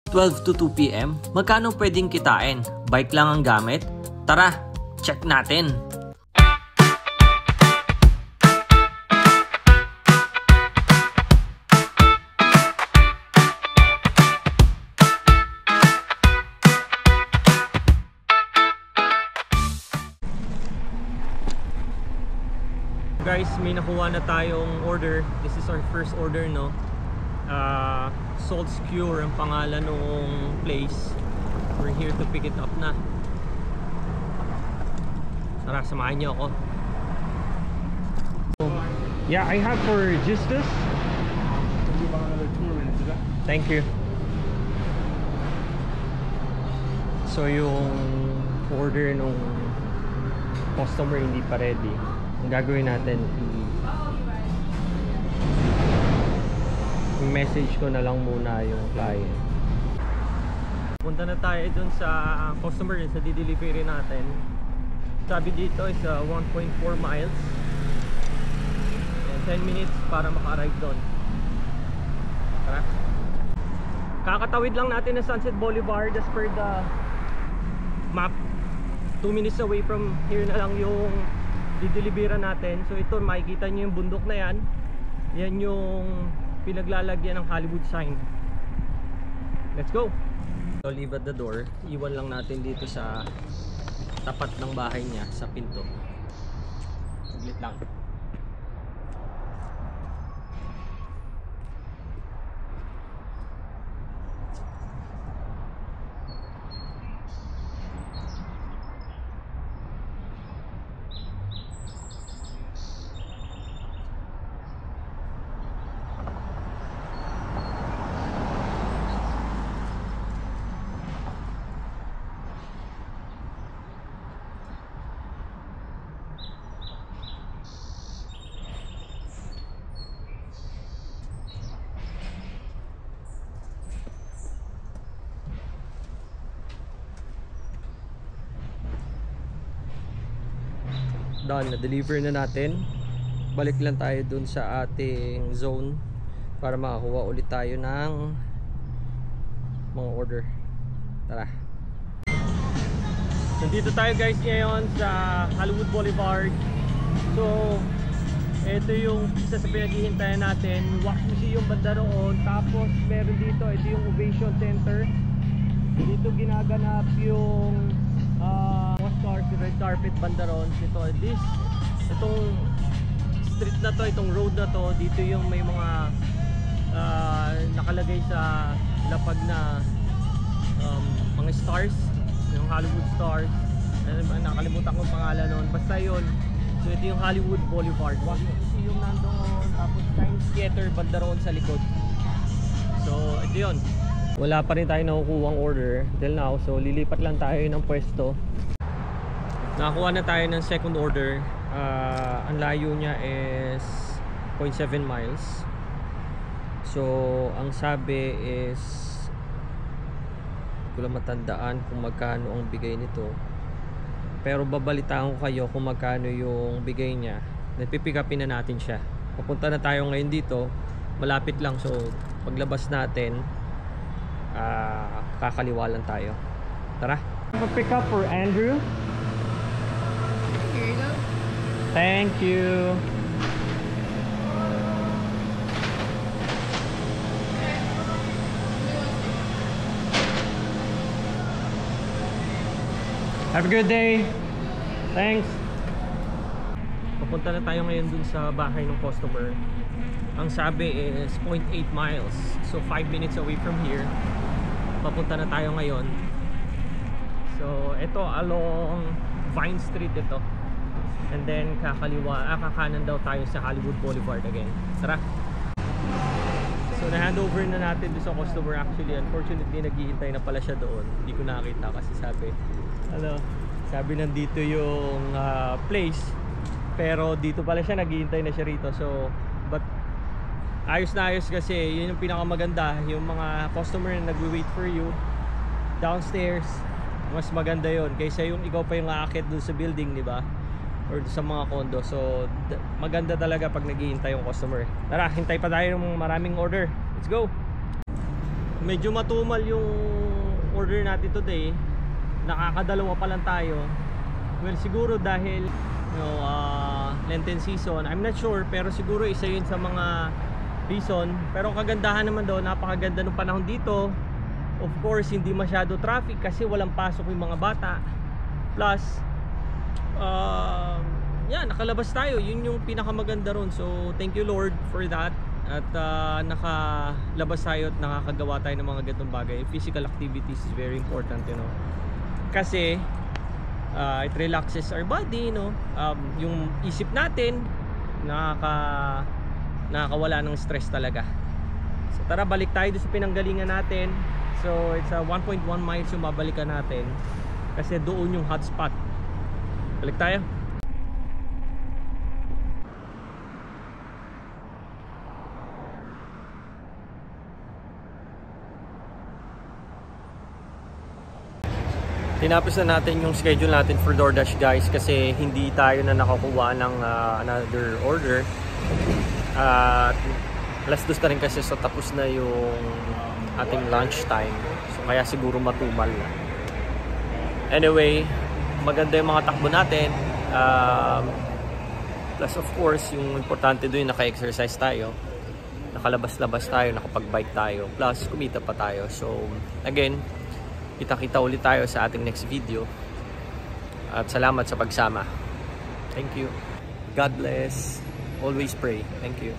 12 to 2 PM, magkano pwedeng kitain? Bike lang ang gamit? Tara, check natin! Guys, may nakuha na tayong order. This is our first order, no? Salt's Cure ang pangalan ng place. We're here to pick it up na. Tara, samahan niyo ako. Yeah, I have for Justus. Thank you. So yung order nung customer hindi pa ready. Ang gagawin natin, i-message ko na lang muna yung client. Punta na tayo dun sa customer sa di-delivery natin. Sabi dito is 1.4 miles and 10 minutes para maka-arrive doon. Tara. Kakatawid lang natin ng Sunset Boulevard as per the map. 2 minutes away from here na lang yung di-deliveran natin. So ito, makikita nyo yung bundok na yan. Yan yung pinaglalagyan ng Hollywood sign. Let's go! So leave at the door. Iwan lang natin dito sa tapat ng bahay niya, sa pinto. Saglit lang. Done, na-deliver na natin. Balik lang tayo dun sa ating zone para makakuha ulit tayo ng mga order. Tara. Nandito tayo guys ngayon sa Hollywood Boulevard. So ito yung isa sa pinaghihintayan natin. Wax Museum banda roon. Tapos meron dito, ito yung Ovation Center. Dito ginaganap yung Oscars, red carpet banda roon. Itong street na to, itong road na to, dito yung may mga nakalagay sa lapag na mga stars, yung Hollywood stars. Nakalimutan ko ang pangalan noon, basta yun. So ito yung Hollywood Boulevard. Yung nandoon, tapos Times Theater banda roon sa likod. So ito yun. Wala pa rin tayo nakukuha ang order till now, so lilipat lang tayo ng pwesto. Nakakuha na tayo ng second order. Ang layo niya is 0.7 miles. So ang sabi is, hindi ko lang matandaan kung magkano ang bigay nito, pero babalitaan ko kayo kung magkano yung bigay niya. Nagpipick upin na natin siya. Papunta na tayo ngayon dito, malapit lang, so paglabas natin kakaliwa lang tayo. Tara. Pick up for Andrew. Here you go. Thank you. Have a good day. Thanks. Papunta na tayo ngayon dun sa bahay ng customer. Ang sabi is 0.8 miles. So 5 minutes away from here. Papunta na tayo ngayon. So ito along Vine Street ito. And then kakanan daw tayo sa Hollywood Boulevard again. Tara. So na-handover na natin doon sa customer actually. Unfortunately naghihintay na pala siya doon. Hindi ko nakita kasi sabi nandito yung place. Pero dito pala siya, naghihintay na siya rito. So but ayos na ayos kasi yun yung pinakamaganda. Yung mga customer na nagwi-wait for you downstairs, mas maganda yon kaysa yung ikaw pa yung aakit doon sa building, di ba? Or sa mga condo. So maganda talaga pag naghihintay yung customer. Tara, hintay pa tayo ng maraming order. Let's go. medyo matumal yung order natin today. Nakakadalawa pa lang tayo. Well, siguro dahil Lenten season, I'm not sure, pero siguro isa yun sa mga reason. Pero kagandahan naman daw, napakaganda ng panahon dito. Of course, hindi masyado traffic kasi walang pasok yung mga bata. Plus nakalabas tayo. Yun yung pinakamaganda ron. So thank you Lord for that. At nakalabas tayo at nakakagawa tayo ng mga ganitong bagay. Physical activities is very important, you know, kasi it relaxes our body, no? Yung isip natin nakakawala ng stress talaga. So tara, balik tayo doon sa pinanggalingan natin. So it's 1.1 miles yung babalikan natin kasi doon yung hotspot. Balik tayo. Tinapos na natin yung schedule natin for DoorDash, guys, kasi hindi tayo na nakakuha ng another order. Alas 2 na rin kasi, so tapos na yung ating lunch time. So kaya siguro matumal na. Anyway, maganda yung mga takbo natin. Plus of course, yung importante doon, naka-exercise tayo, nakalabas-labas tayo, nakapag-bike tayo, plus kumita pa tayo. So again, kita-kita ulit tayo sa ating next video. At salamat sa pagsama. Thank you. God bless. Always pray. Thank you.